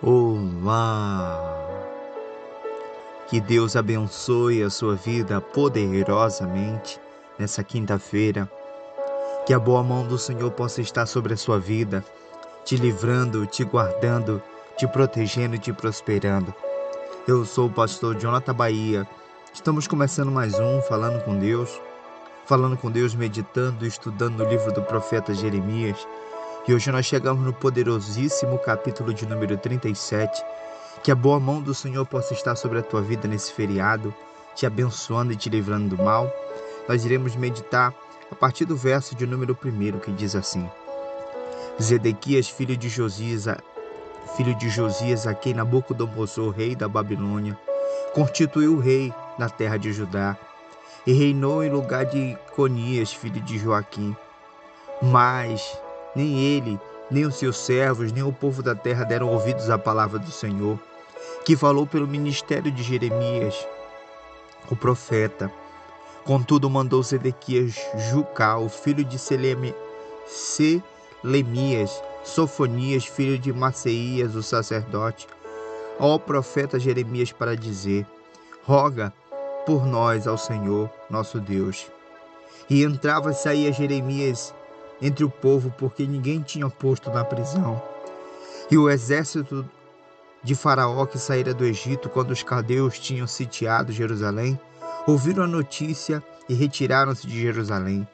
Olá! Que Deus abençoe a sua vida poderosamente nessa quinta-feira. Que a boa mão do Senhor possa estar sobre a sua vida, te livrando, te guardando, te protegendo e te prosperando. Eu sou o pastor Jonathan Bahia. Estamos começando mais um Falando com Deus, meditando e estudando o livro do profeta Jeremias. E hoje nós chegamos no poderosíssimo capítulo de número 37. Que a boa mão do Senhor possa estar sobre a tua vida nesse feriado, te abençoando e te livrando do mal. Nós iremos meditar a partir do verso de número 1, que diz assim: Zedequias, filho de Josias, a quem Nabucodonosor, rei da Babilônia, constituiu rei na terra de Judá, e reinou em lugar de Conias, filho de Joaquim. Mas nem ele, nem os seus servos, nem o povo da terra deram ouvidos à palavra do Senhor, que falou pelo ministério de Jeremias, o profeta. Contudo, mandou Zedequias Jucal, filho de Selemias, Sofonias, filho de Maceias, o sacerdote, ao profeta Jeremias para dizer: roga por nós ao Senhor, nosso Deus. E entrava e saía Jeremias entre o povo, porque ninguém tinha posto na prisão. E o exército de Faraó, que saíra do Egito quando os caldeus tinham sitiado Jerusalém, ouviram a notícia e retiraram-se de Jerusalém.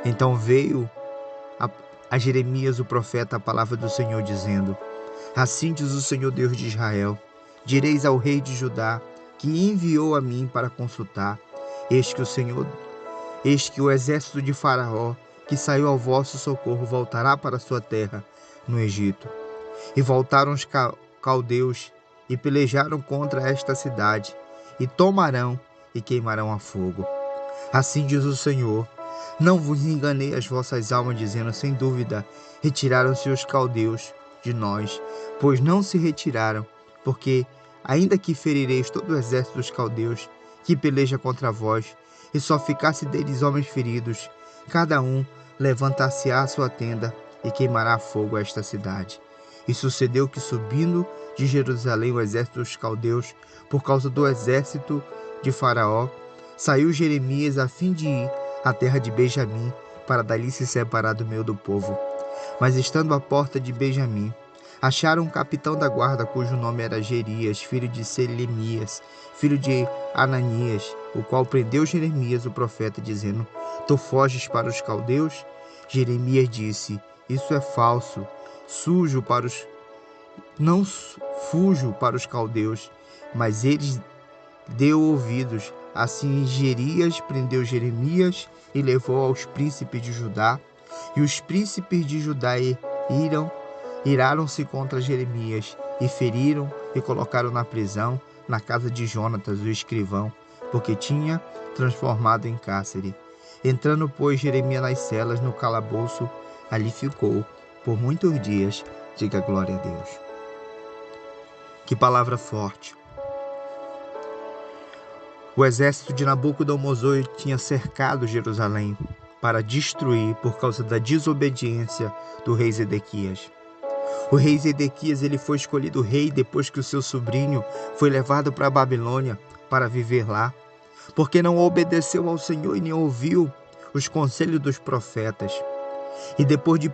Então veio a Jeremias o profeta a palavra do Senhor, dizendo: assim diz o Senhor Deus de Israel: direis ao rei de Judá, que enviou a mim para consultar: eis que o exército de Faraó, que saiu ao vosso socorro, voltará para sua terra no Egito. E voltaram os caldeus e pelejaram contra esta cidade, e tomarão e queimarão a fogo. Assim diz o Senhor: não vos enganei as vossas almas, dizendo: sem dúvida retiraram-se os caldeus de nós, pois não se retiraram, porque ainda que ferireis todo o exército dos caldeus que peleja contra vós, e só ficasse deles homens feridos, cada um levantar-se-á a sua tenda e queimará a fogo esta cidade. E sucedeu que, subindo de Jerusalém o exército dos caldeus, por causa do exército de Faraó, saiu Jeremias a fim de ir à terra de Benjamim, para dali se separar do meio do povo. Mas estando à porta de Benjamim, acharam um capitão da guarda, cujo nome era Jerias, filho de Selemias, filho de Ananias, o qual prendeu Jeremias o profeta, dizendo: tu foges para os caldeus? Jeremias disse: isso é falso. Não fujo para os caldeus. Mas eles deu ouvidos. Assim Jerias prendeu Jeremias e levou aos príncipes de Judá. E os príncipes de Judá iraram-se contra Jeremias, e feriram e colocaram na prisão, na casa de Jonatas, o escrivão, porque tinha transformado em cárcere. Entrando, pois, Jeremias nas celas, no calabouço, ali ficou por muitos dias. Diga glória a Deus. Que palavra forte! O exército de Nabucodonosor tinha cercado Jerusalém para destruir por causa da desobediência do rei Zedequias. O rei Zedequias ele foi escolhido rei depois que o seu sobrinho foi levado para a Babilônia para viver lá, porque não obedeceu ao Senhor e nem ouviu os conselhos dos profetas. E depois de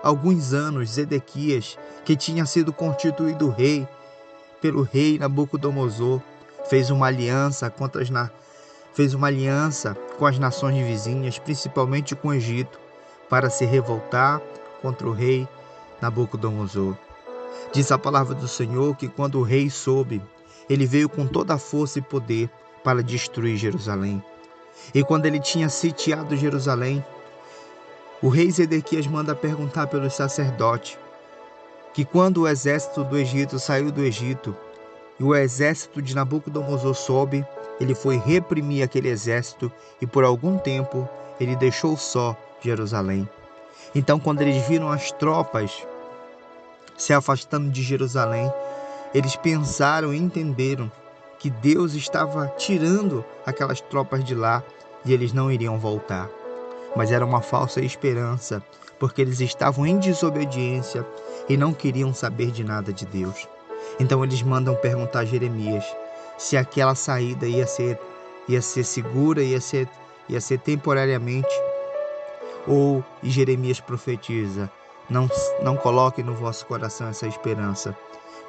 alguns anos, Zedequias, que tinha sido constituído rei pelo rei Nabucodonosor, fez uma aliança com as nações vizinhas, principalmente com o Egito, para se revoltar contra o rei Nabucodonosor. Diz a palavra do Senhor que quando o rei soube, ele veio com toda a força e poder para destruir Jerusalém. E quando ele tinha sitiado Jerusalém, o rei Zedequias manda perguntar pelos sacerdotes que quando o exército do Egito saiu do Egito e o exército de Nabucodonosor soube, ele foi reprimir aquele exército e por algum tempo ele deixou só Jerusalém. Então, quando eles viram as tropas se afastando de Jerusalém, eles pensaram e entenderam que Deus estava tirando aquelas tropas de lá e eles não iriam voltar. Mas era uma falsa esperança, porque eles estavam em desobediência e não queriam saber de nada de Deus. Então eles mandam perguntar a Jeremias se aquela saída ia ser segura, ia ser temporariamente, e Jeremias profetiza: não coloque no vosso coração essa esperança,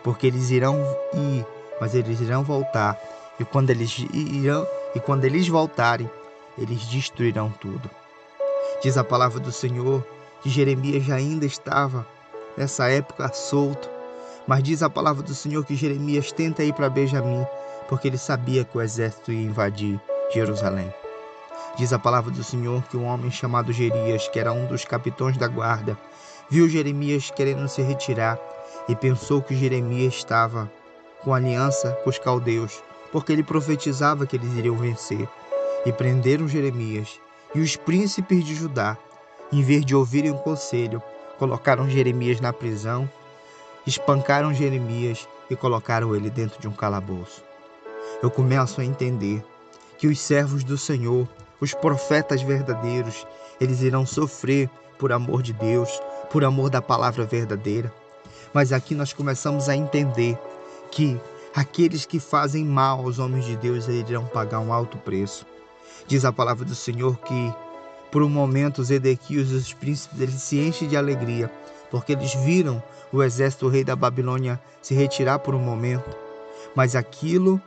porque eles irão ir, mas eles irão voltar, e quando eles voltarem, eles destruirão tudo. Diz a palavra do Senhor que Jeremias já ainda estava nessa época solto, mas diz a palavra do Senhor que Jeremias tenta ir para Benjamim, porque ele sabia que o exército ia invadir Jerusalém. Diz a palavra do Senhor que um homem chamado Jerias, que era um dos capitães da guarda, viu Jeremias querendo se retirar e pensou que Jeremias estava com aliança com os caldeus, porque ele profetizava que eles iriam vencer. E prenderam Jeremias. E os príncipes de Judá, em vez de ouvirem o conselho, colocaram Jeremias na prisão, espancaram Jeremias e colocaram ele dentro de um calabouço. Eu começo a entender que os servos do Senhor, os profetas verdadeiros, eles irão sofrer por amor de Deus, por amor da palavra verdadeira. Mas aqui nós começamos a entender que aqueles que fazem mal aos homens de Deus irão pagar um alto preço. Diz a palavra do Senhor que, por um momento, os Edequias e os príncipes eles se enchem de alegria, porque eles viram o exército do rei da Babilônia se retirar por um momento. Mas aquilo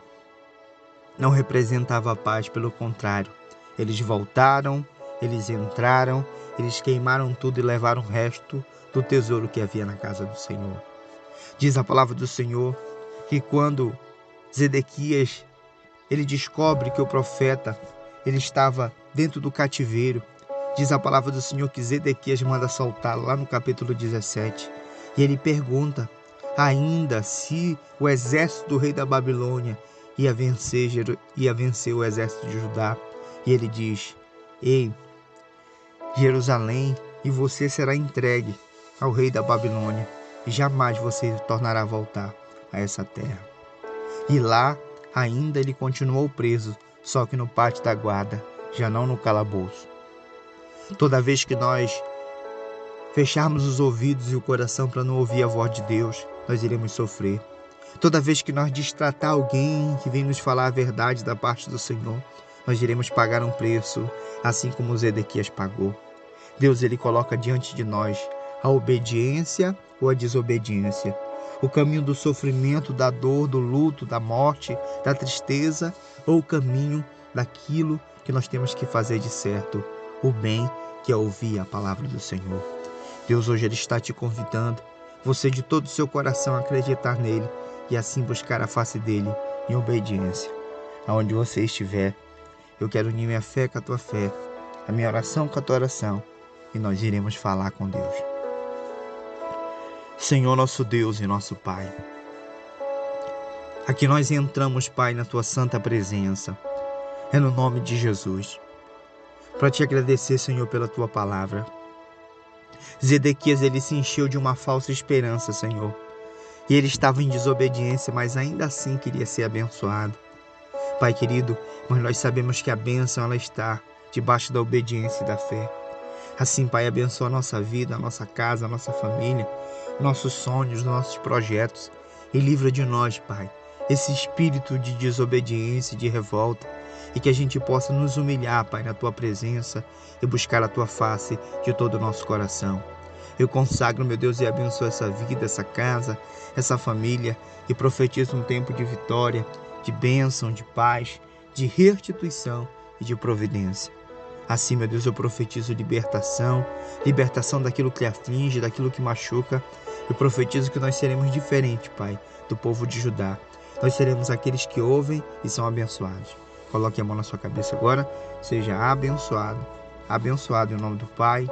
não representava a paz, pelo contrário. Eles voltaram, eles entraram, eles queimaram tudo e levaram o resto do tesouro que havia na casa do Senhor. Diz a palavra do Senhor que quando Zedequias ele descobre que o profeta ele estava dentro do cativeiro, diz a palavra do Senhor que Zedequias manda soltá-lo lá no capítulo 17. E ele pergunta ainda se o exército do rei da Babilônia ia vencer o exército de Judá. E ele diz: ei, Jerusalém, e você será entregue ao rei da Babilônia, e jamais você tornará a voltar a essa terra. E lá ainda ele continuou preso, só que no pátio da guarda, já não no calabouço. Toda vez que nós fecharmos os ouvidos e o coração para não ouvir a voz de Deus, nós iremos sofrer. Toda vez que nós destratar alguém que vem nos falar a verdade da parte do Senhor, nós iremos pagar um preço, assim como Zedequias pagou. Deus ele coloca diante de nós a obediência ou a desobediência, o caminho do sofrimento, da dor, do luto, da morte, da tristeza, ou o caminho daquilo que nós temos que fazer de certo, o bem, que é ouvir a palavra do Senhor. Deus hoje ele está te convidando, você de todo o seu coração a acreditar nele e assim buscar a face dele em obediência. Aonde você estiver, eu quero unir minha fé com a tua fé, a minha oração com a tua oração, e nós iremos falar com Deus. Senhor nosso Deus e nosso Pai, aqui nós entramos, Pai, na tua santa presença, é no nome de Jesus, para te agradecer, Senhor, pela tua palavra. Zedequias ele se encheu de uma falsa esperança, Senhor, e ele estava em desobediência, mas ainda assim queria ser abençoado. Pai querido, mas nós sabemos que a bênção ela está debaixo da obediência e da fé. Assim, Pai, abençoa a nossa vida, a nossa casa, a nossa família, nossos sonhos, nossos projetos, e livra de nós, Pai, esse espírito de desobediência e de revolta, e que a gente possa nos humilhar, Pai, na tua presença e buscar a tua face de todo o nosso coração. Eu consagro, meu Deus, e abençoo essa vida, essa casa, essa família, e profetizo um tempo de vitória, de bênção, de paz, de restituição e de providência. Assim, meu Deus, eu profetizo libertação daquilo que aflige, daquilo que machuca. Eu profetizo que nós seremos diferentes, Pai, do povo de Judá. Nós seremos aqueles que ouvem e são abençoados. Coloque a mão na sua cabeça agora, seja abençoado. Abençoado em nome do Pai.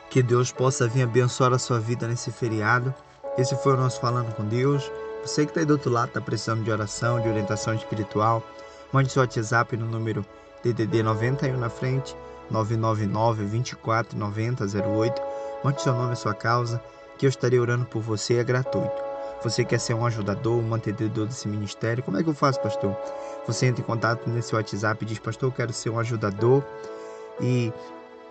Que Deus possa vir abençoar a sua vida nesse feriado. Esse foi o nosso Falando com Deus. Você que está aí do outro lado, está precisando de oração, de orientação espiritual, mande seu WhatsApp no número DDD 91 na frente, 999 24 90 08. Mande seu nome e sua causa, que eu estarei orando por você, é gratuito. Você quer ser um ajudador, um mantenedor desse ministério? Como é que eu faço, pastor? Você entra em contato nesse WhatsApp e diz: pastor, eu quero ser um ajudador, e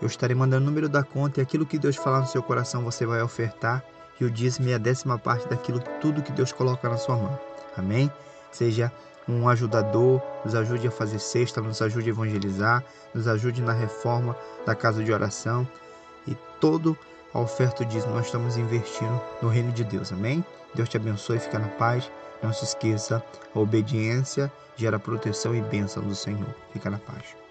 eu estarei mandando o número da conta, e aquilo que Deus falar no seu coração você vai ofertar, e o dízimo é a 10ª parte daquilo tudo que Deus coloca na sua mão. Amém? Seja um ajudador, nos ajude a fazer cesta, nos ajude a evangelizar, nos ajude na reforma da casa de oração e todo a oferta diz nós estamos investindo no reino de Deus. Amém? Deus te abençoe, fica na paz. Não se esqueça, a obediência gera proteção e bênção do Senhor. Fica na paz.